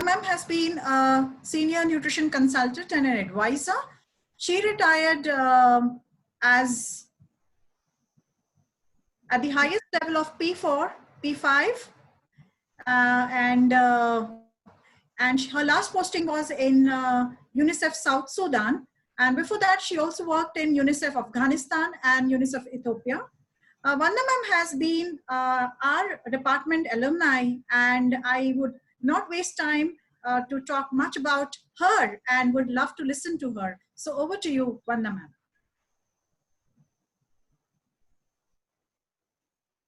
ma'am has been a senior nutrition consultant and an advisor. She retired as at the highest level of P4, P5, and her last posting was in UNICEF South Sudan. And before that, she also worked in UNICEF Afghanistan and UNICEF Ethiopia. Vanda ma'am has been our department alumni, and I would not waste time to talk much about her and would love to listen to her. So over to you, Vanda ma'am.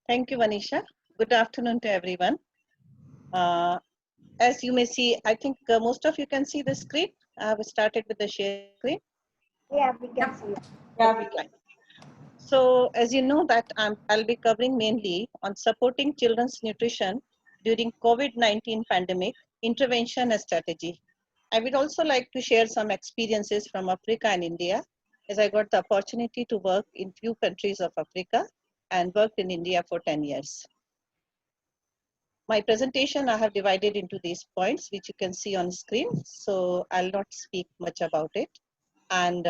Thank you, Vanisha. Good afternoon to everyone. As you may see, I think most of you can see the screen. I have started with the share screen. Yeah, we can see it. Yeah, we can. So, as you know that I'll be covering mainly on supporting children's nutrition during COVID-19 pandemic, intervention and strategy. I would also like to share some experiences from Africa and India, as I got the opportunity to work in few countries of Africa and worked in India for 10 years. My presentation I have divided into these points, which you can see on screen. So I'll not speak much about it. And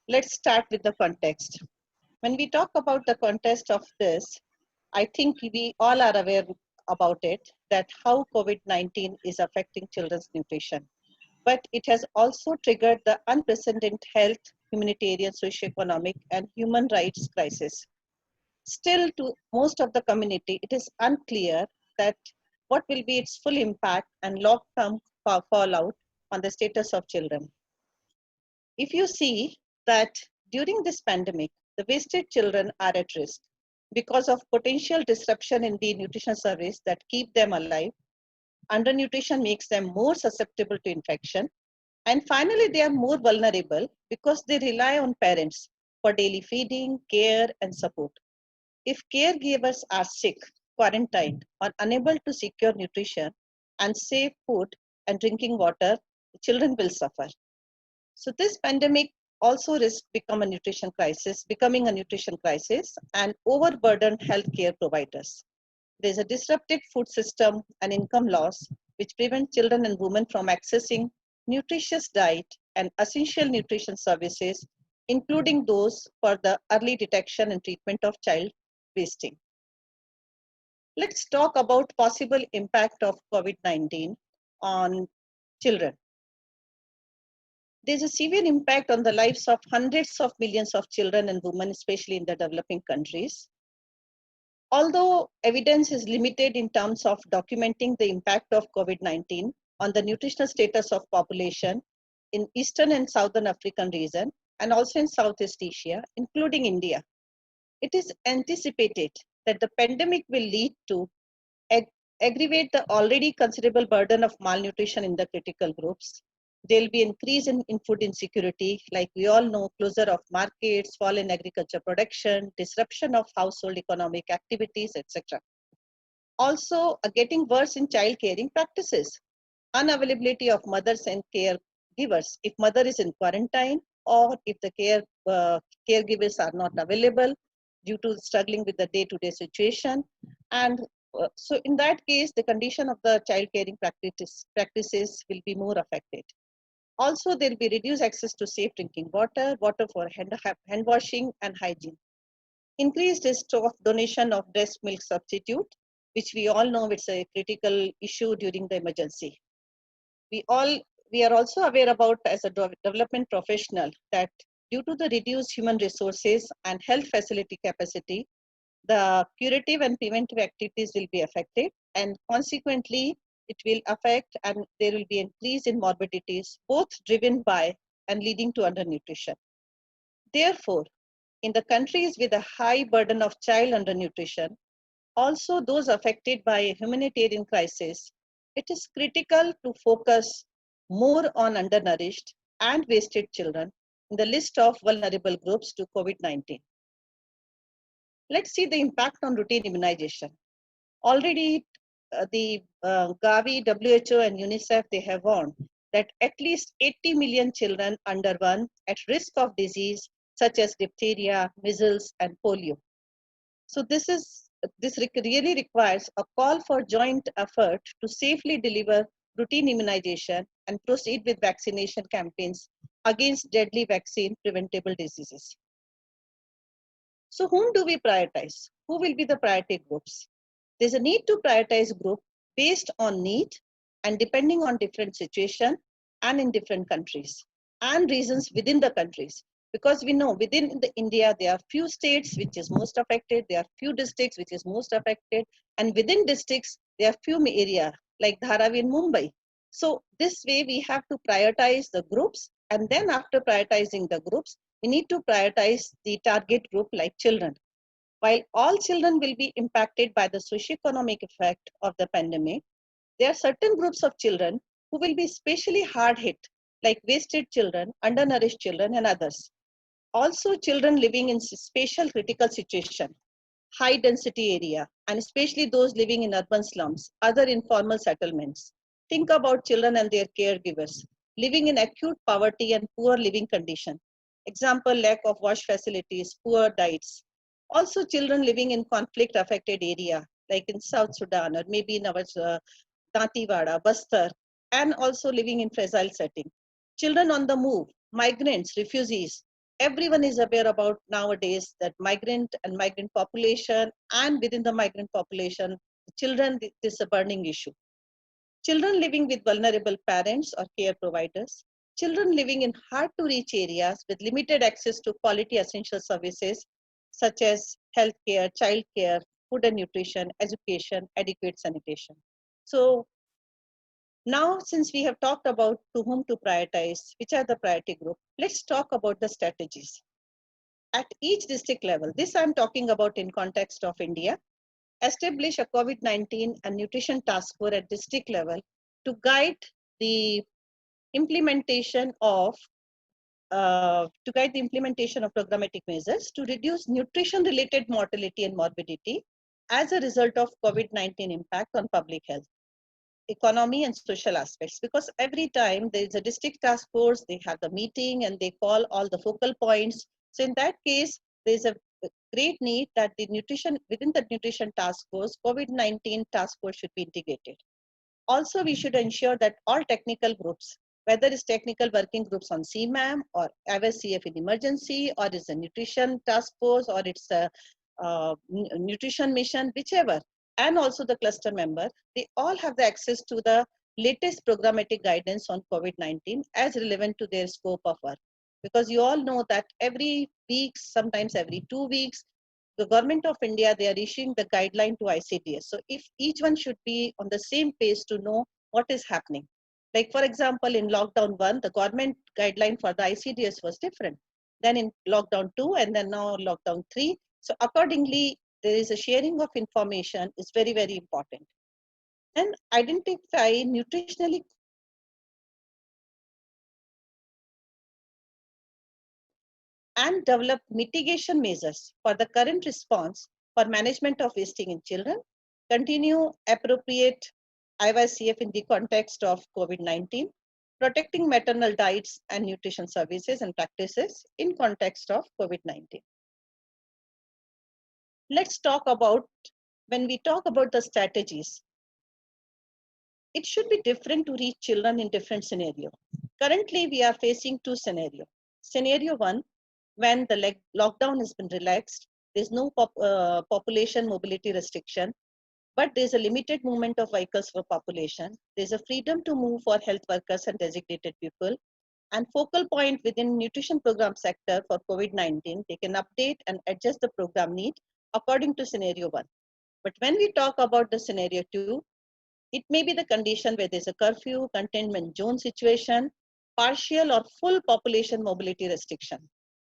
let's start with the context. When we talk about the context of this, I think we all are aware about it, that how COVID-19 is affecting children's nutrition. But it has also triggered the unprecedented health, humanitarian, socioeconomic, and human rights crisis. Still, to most of the community, it is unclear that what will be its full impact and long-term fallout on the status of children. If you see that during this pandemic, the wasted children are at risk because of potential disruption in the nutrition service that keep them alive. Undernutrition makes them more susceptible to infection. And finally, they are more vulnerable because they rely on parents for daily feeding, care, and support. If caregivers are sick, quarantined, or unable to secure nutrition and safe food and drinking water, the children will suffer. So this pandemic also risks becoming a nutrition crisis and overburden healthcare providers. There is a disrupted food system and income loss, which prevent children and women from accessing nutritious diet and essential nutrition services, including those for the early detection and treatment of child wasting. Let's talk about possible impact of COVID-19 on children. There's a severe impact on the lives of hundreds of millions of children and women, especially in the developing countries. Although evidence is limited in terms of documenting the impact of COVID-19 on the nutritional status of population in Eastern and Southern African region, and also in Southeast Asia, including India, it is anticipated that the pandemic will lead to aggravate the already considerable burden of malnutrition in the critical groups. There will be increase in food insecurity, like we all know, closure of markets, fall in agriculture production, disruption of household economic activities, etc. Also, getting worse in child caring practices, unavailability of mothers and caregivers. If mother is in quarantine or if the caregivers are not available due to struggling with the day-to-day situation. And so in that case, the condition of the child caring practices will be more affected. Also, there will be reduced access to safe drinking water, water for hand washing and hygiene. Increased risk of donation of breast milk substitute, which we all know it's a critical issue during the emergency. We are also aware about, as a development professional, that due to the reduced human resources and health facility capacity, the curative and preventive activities will be affected, and consequently, it will affect and there will be increase in morbidities, both driven by and leading to undernutrition. Therefore, in the countries with a high burden of child undernutrition, also those affected by a humanitarian crisis, it is critical to focus more on undernourished and wasted children in the list of vulnerable groups to COVID-19. Let's see the impact on routine immunization. Already the Gavi, WHO and UNICEF, they have warned that at least 80 million children under 1 at risk of disease such as diphtheria, measles and polio. So this really requires a call for joint effort to safely deliver routine immunization, and proceed with vaccination campaigns against deadly vaccine preventable diseases. So whom do we prioritize? Who will be the priority groups? There's a need to prioritize group based on need and depending on different situation and in different countries and regions within the countries. Because we know within India, there are few states which is most affected, there are few districts which is most affected, and within districts, there are few area like Dharavi in Mumbai. So this way we have to prioritize the groups, and then after prioritizing the groups, we need to prioritize the target group like children. While all children will be impacted by the socioeconomic effect of the pandemic, there are certain groups of children who will be especially hard hit, like wasted children, undernourished children, and others. Also, children living in spatial critical situation, high density area, and especially those living in urban slums, other informal settlements. Think about children and their caregivers living in acute poverty and poor living condition. Example, lack of wash facilities, poor diets. Also, children living in conflict affected area, like in South Sudan or maybe in our Dantewada, Bastar, and also living in fragile setting. Children on the move, migrants, refugees, everyone is aware about nowadays that migrant and migrant population, and within the migrant population, children, this is a burning issue. Children living with vulnerable parents or care providers, children living in hard to reach areas with limited access to quality essential services such as healthcare, childcare, food and nutrition, education, adequate sanitation. So now, since we have talked about to whom to prioritize, which are the priority group, let's talk about the strategies. At each district level, this I'm talking about in context of India, establish a COVID-19 and nutrition task force at district level to guide the implementation of programmatic measures to reduce nutrition-related mortality and morbidity as a result of COVID-19 impact on public health, economy and social aspects. Because every time there is a district task force, they have the meeting and they call all the focal points. So in that case, there is a great need that the nutrition within the nutrition task force, COVID-19 task force should be integrated. Also, we should ensure that all technical groups, whether it's technical working groups on CMAM or IVCF in emergency, or it's a nutrition task force, or it's a nutrition mission, whichever, and also the cluster member, they all have the access to the latest programmatic guidance on COVID-19 as relevant to their scope of work. Because you all know that every week, sometimes every 2 weeks, the government of India, they are issuing the guideline to ICDS. So if each one should be on the same page to know what is happening. Like for example, in lockdown 1, the government guideline for the ICDS was different. Then in lockdown 2 and then now lockdown 3. So accordingly, there is a sharing of information is very, very important. And identify nutritionally and develop mitigation measures for the current response for management of wasting in children, continue appropriate IVCF in the context of COVID-19, protecting maternal diets and nutrition services and practices in context of COVID-19. Let's talk about, when we talk about the strategies, it should be different to reach children in different scenarios. Currently, we are facing two scenarios. Scenario 1, when the lockdown has been relaxed, there's no population mobility restriction, but there's a limited movement of vehicles for population. There's a freedom to move for health workers and designated people. And focal point within nutrition program sector for COVID-19, they can update and adjust the program need according to scenario 1. But when we talk about the scenario 2, it may be the condition where there's a curfew, containment zone situation, partial or full population mobility restriction,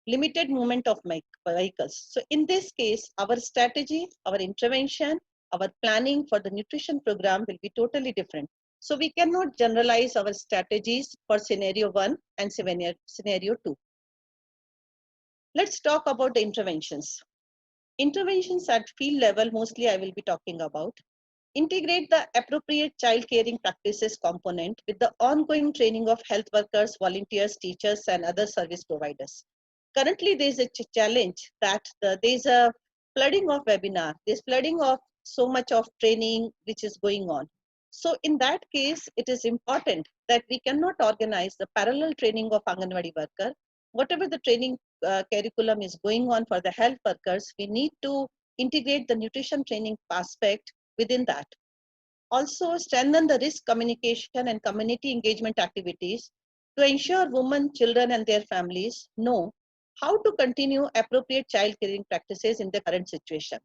limited movement of vehicles. So in this case, our strategy, our intervention, our planning for the nutrition program will be totally different. So we cannot generalize our strategies for scenario 1 and scenario 2. Let's talk about the interventions. Interventions at field level, mostly I will be talking about. Integrate the appropriate child caring practices component with the ongoing training of health workers, volunteers, teachers, and other service providers. Currently, there is a challenge that there is a flooding of webinar. There's flooding of so much of training which is going on. So in that case, it is important that we cannot organize the parallel training of Anganwadi worker. Whatever the training curriculum is going on for the health workers, we need to integrate the nutrition training aspect within that. Also, strengthen the risk communication and community engagement activities to ensure women, children, and their families know how to continue appropriate child caring practices in the current situation.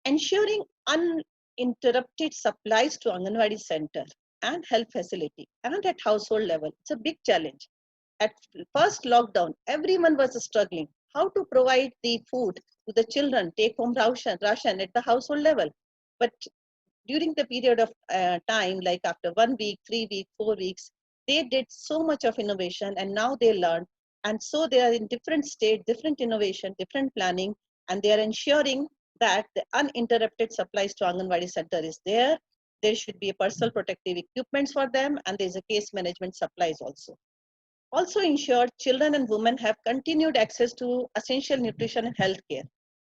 Ensuring uninterrupted supplies to Anganwadi center and health facility and at household level. It's a big challenge. At first lockdown, everyone was struggling how to provide the food to the children, take home ration at the household level. But during the period of time, like after 1 week, 3 weeks, 4 weeks, they did so much of innovation and now they learn. And so they are in different state, different innovation, different planning, and they are ensuring that the uninterrupted supplies to Anganwadi center is there. There should be a personal protective equipments for them, and there's a case management supplies also. Also ensure children and women have continued access to essential nutrition and health care,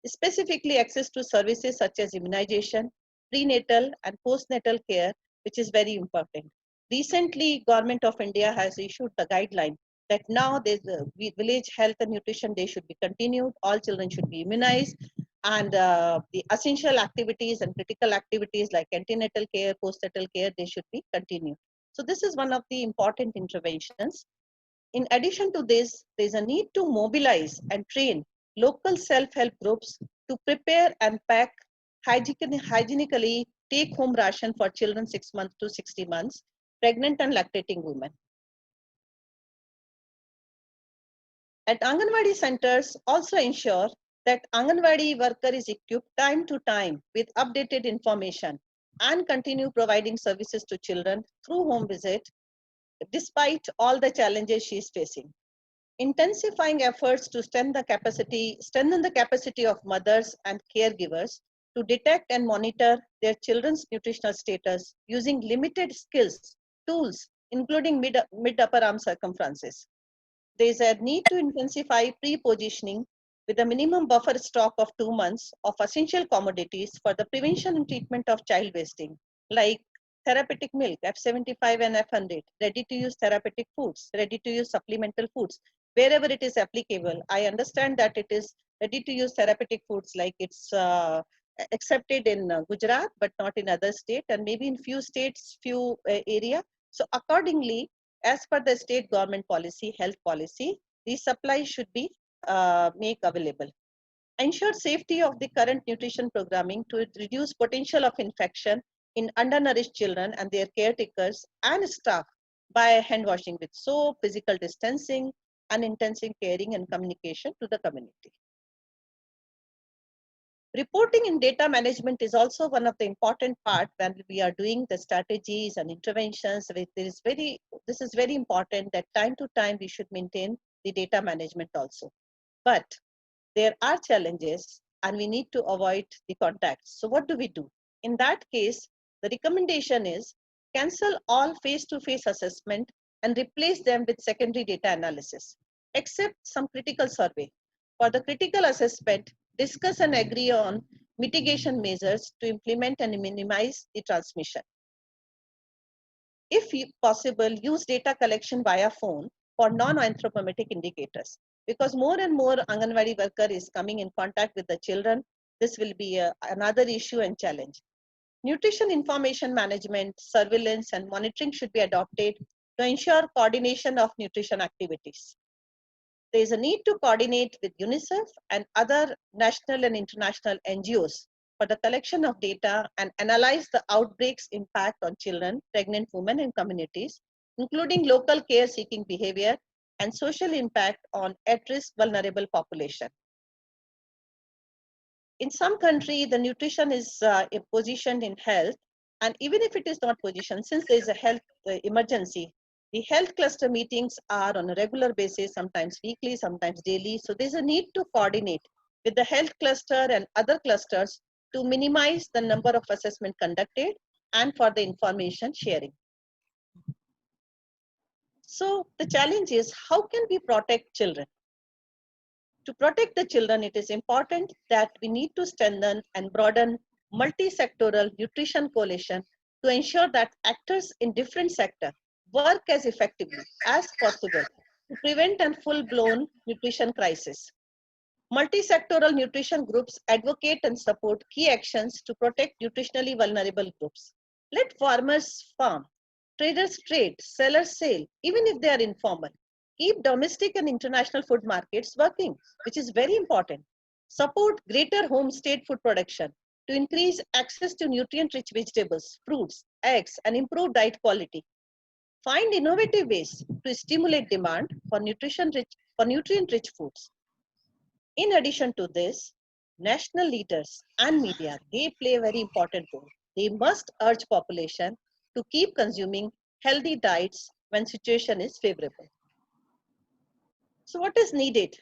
specifically access to services such as immunization, prenatal and postnatal care, which is very important. Recently, Government of India has issued the guideline that now there's a village health and nutrition day should be continued. All children should be immunized, and the essential activities and critical activities like antenatal care, postnatal care, they should be continued. So this is one of the important interventions. In addition to this, there is a need to mobilize and train local self-help groups to prepare and pack hygienically take-home ration for children 6 months to 60 months, pregnant and lactating women. At Anganwadi centers, also ensure that Anganwadi worker is equipped time to time with updated information and continue providing services to children through home visit despite all the challenges she is facing. Intensifying efforts to strengthen the capacity of mothers and caregivers to detect and monitor their children's nutritional status using limited skills, tools, including mid-upper arm circumferences. There is a need to intensify pre-positioning with a minimum buffer stock of 2 months of essential commodities for the prevention and treatment of child wasting, like therapeutic milk, F75 and F100, ready-to-use therapeutic foods, ready-to-use supplemental foods, wherever it is applicable. I understand that it is ready-to-use therapeutic foods, like it's accepted in Gujarat, but not in other states, and maybe in few states, few area. So accordingly, as per the state government policy, health policy, these supplies should be made available. Ensure safety of the current nutrition programming to reduce potential of infection in undernourished children and their caretakers and staff by hand washing with soap, physical distancing, and intensive caring and communication to the community. Reporting and data management is also one of the important part when we are doing the strategies and interventions. This is very important that time to time we should maintain the data management also. But there are challenges and we need to avoid the contacts. So what do we do? In that case, the recommendation is cancel all face-to-face assessment and replace them with secondary data analysis, except some critical survey. For the critical assessment, discuss and agree on mitigation measures to implement and minimize the transmission. If possible, use data collection via phone for non-anthropometric indicators. Because more and more Anganwadi worker is coming in contact with the children, this will be another issue and challenge. Nutrition information management, surveillance, and monitoring should be adopted to ensure coordination of nutrition activities. There is a need to coordinate with UNICEF and other national and international NGOs for the collection of data and analyze the outbreak's impact on children, pregnant women, and communities, including local care-seeking behavior and social impact on at-risk vulnerable population. In some country, the nutrition is positioned in health, and even if it is not positioned, since there is a health emergency, the health cluster meetings are on a regular basis, sometimes weekly, sometimes daily. So there's a need to coordinate with the health cluster and other clusters to minimize the number of assessments conducted and for the information sharing. So the challenge is, how can we protect children? To protect the children, it is important that we need to strengthen and broaden multi-sectoral nutrition coalition to ensure that actors in different sectors work as effectively as possible to prevent a full-blown nutrition crisis. Multi-sectoral nutrition groups advocate and support key actions to protect nutritionally vulnerable groups. Let farmers farm, traders trade, sellers sell, even if they are informal. Keep domestic and international food markets working, which is very important. Support greater homestead food production to increase access to nutrient-rich vegetables, fruits, eggs, and improve diet quality. Find innovative ways to stimulate demand for nutrient-rich foods. In addition to this, national leaders and media, they play a very important role. They must urge population to keep consuming healthy diets when situation is favorable. So what is needed?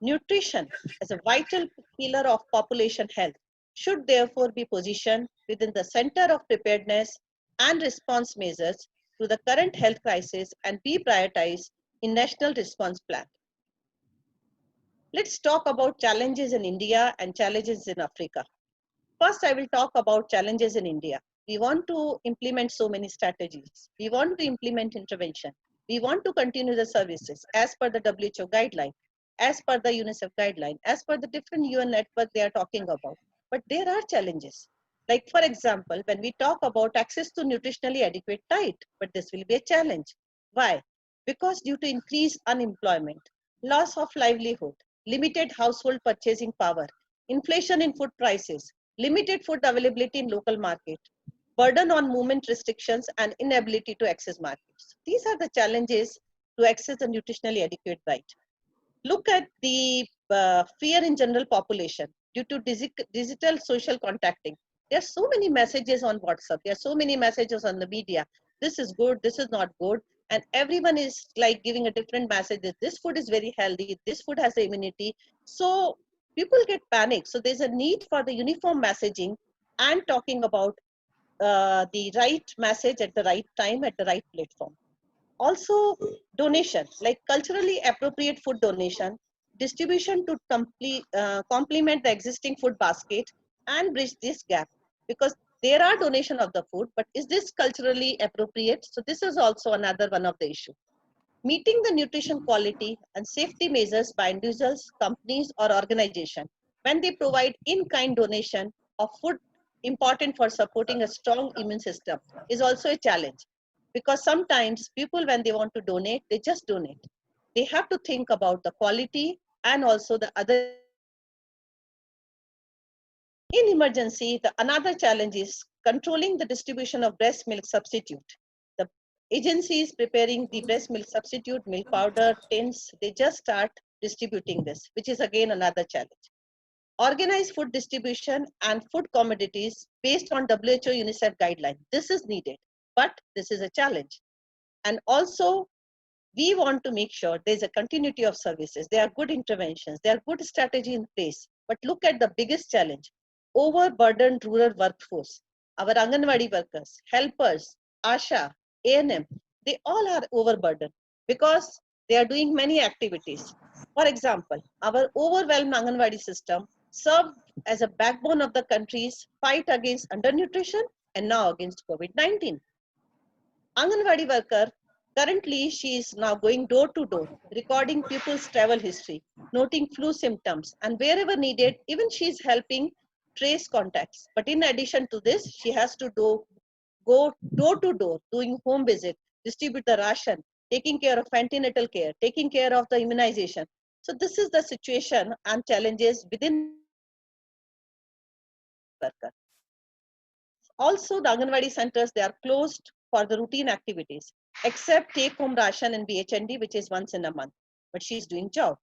Nutrition as a vital pillar of population health should therefore be positioned within the center of preparedness and response measures to the current health crisis and be prioritized in national response plan. Let's talk about challenges in India and challenges in Africa. First, I will talk about challenges in India. We want to implement so many strategies. We want to implement intervention. We want to continue the services as per the WHO guideline, as per the UNICEF guideline, as per the different UN network they are talking about. But there are challenges. Like for example, when we talk about access to nutritionally adequate diet, but this will be a challenge. Why? Because due to increased unemployment, loss of livelihood, limited household purchasing power, inflation in food prices, limited food availability in local market, burden on movement restrictions, and inability to access markets. These are the challenges to access a nutritionally adequate diet. Look at the fear in general population due to digital social contacting. There are so many messages on WhatsApp. There are so many messages on the media. This is good, this is not good. And everyone is like giving a different message that this food is very healthy, this food has the immunity. So people get panicked. So there's a need for the uniform messaging and talking about the right message at the right time, at the right platform. Also, donation, like culturally appropriate food donation, distribution to complement the existing food basket and bridge this gap. Because there are donation of the food, but is this culturally appropriate? So this is also another one of the issue. Meeting the nutrition quality and safety measures by individuals, companies, or organization when they provide in-kind donation of food important for supporting a strong immune system is also a challenge. Because sometimes people, when they want to donate, they just donate. They have to think about the quality and also the other. In emergency, the another challenge is controlling the distribution of breast milk substitute. The agencies preparing the breast milk substitute, milk powder, tins, they just start distributing this, which is again another challenge. Organized food distribution and food commodities based on WHO UNICEF guideline. This is needed, but this is a challenge. And also, we want to make sure there's a continuity of services. There are good interventions. There are good strategy in place. But look at the biggest challenge. Overburdened rural workforce. Our Anganwadi workers, helpers, ASHA, ANM, they all are overburdened because they are doing many activities. For example, our overwhelmed Anganwadi system served as a backbone of the country's fight against undernutrition and now against COVID-19. Anganwadi worker, currently she is now going door to door, recording people's travel history, noting flu symptoms, and wherever needed, even she is helping trace contacts. But in addition to this, she has to go door to door, doing home visit, distribute the ration, taking care of antenatal care, taking care of the immunization. So this is the situation and challenges within worker. Also, the Anganwadi centers, they are closed for the routine activities, except take home ration and BHND, which is once in a month, but she's doing job.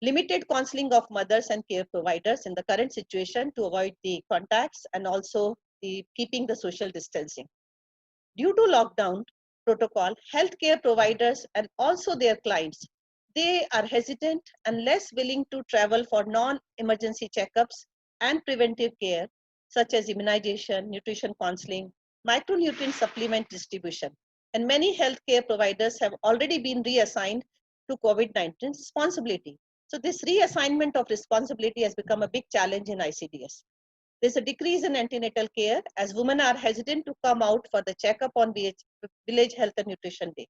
Limited counseling of mothers and care providers in the current situation to avoid the contacts and also the keeping the social distancing. Due to lockdown protocol, healthcare providers and also their clients, they are hesitant and less willing to travel for non-emergency checkups and preventive care, such as immunization, nutrition counseling, micronutrient supplement distribution. And many healthcare providers have already been reassigned to COVID-19 responsibility. So this reassignment of responsibility has become a big challenge in ICDS. There's a decrease in antenatal care as women are hesitant to come out for the checkup on Village Health and Nutrition Day.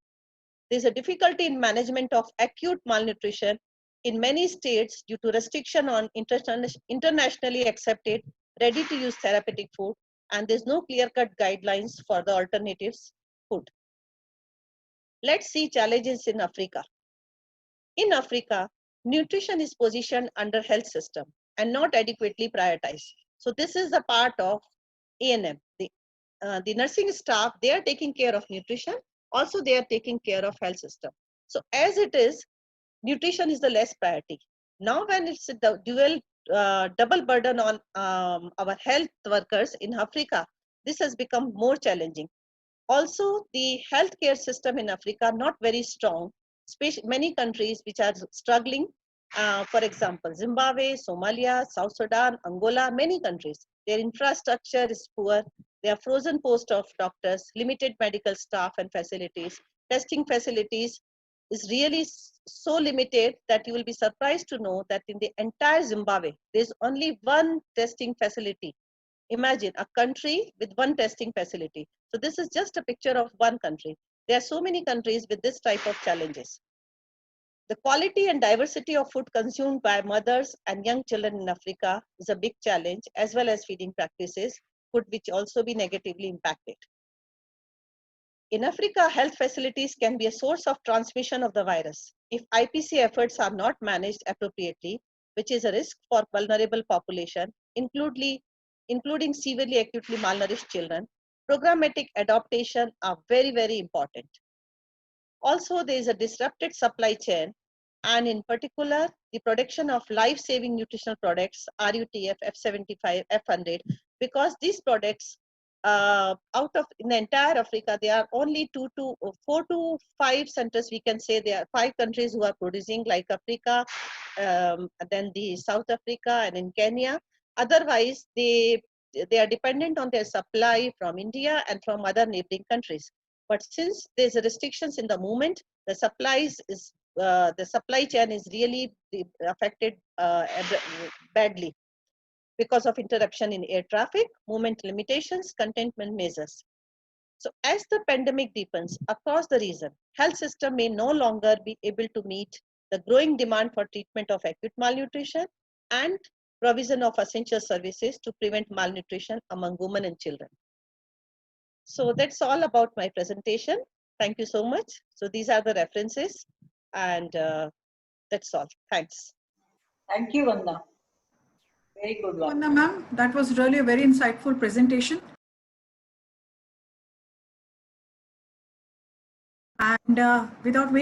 There's a difficulty in management of acute malnutrition in many states due to restriction on internationally accepted ready-to-use therapeutic food, and there's no clear-cut guidelines for the alternatives food. Let's see challenges in Africa. In Africa, nutrition is positioned under health system and not adequately prioritized. So this is a part of ANM. The nursing staff, they are taking care of nutrition. Also, they are taking care of health system. So as it is, nutrition is the less priority. Now, when it's the double burden on our health workers in Africa, this has become more challenging. Also, the healthcare system in Africa not very strong. Many countries which are struggling, for example, Zimbabwe, Somalia, South Sudan, Angola, many countries, their infrastructure is poor. There are frozen posts of doctors, limited medical staff and facilities. Testing facilities is really so limited that you will be surprised to know that in the entire Zimbabwe, there's only one testing facility. Imagine a country with one testing facility. So this is just a picture of one country. There are so many countries with this type of challenges. The quality and diversity of food consumed by mothers and young children in Africa is a big challenge, as well as feeding practices could which also be negatively impacted. In Africa, health facilities can be a source of transmission of the virus if IPC efforts are not managed appropriately, which is a risk for vulnerable population, including severely acutely malnourished children. Programmatic adaptation are very, very important. Also, there is a disrupted supply chain, and in particular, the production of life-saving nutritional products, RUTF, F75, F100, because these products, out of in the entire Africa, there are only 4 to 5 centers, we can say there are 5 countries who are producing, like Africa, then the South Africa and in Kenya. Otherwise, they are dependent on their supply from India and from other neighboring countries. But since there's restrictions in the movement, the the supply chain is really affected badly because of interruption in air traffic, movement limitations, containment measures. So as the pandemic deepens across the region, health system may no longer be able to meet the growing demand for treatment of acute malnutrition and provision of essential services to prevent malnutrition among women and children. So that's all about my presentation. Thank you so much. So these are the references, and that's all. Thanks. Thank you, Vandana. Very good one. Vandana ma'am, that was really a very insightful presentation. And without wasting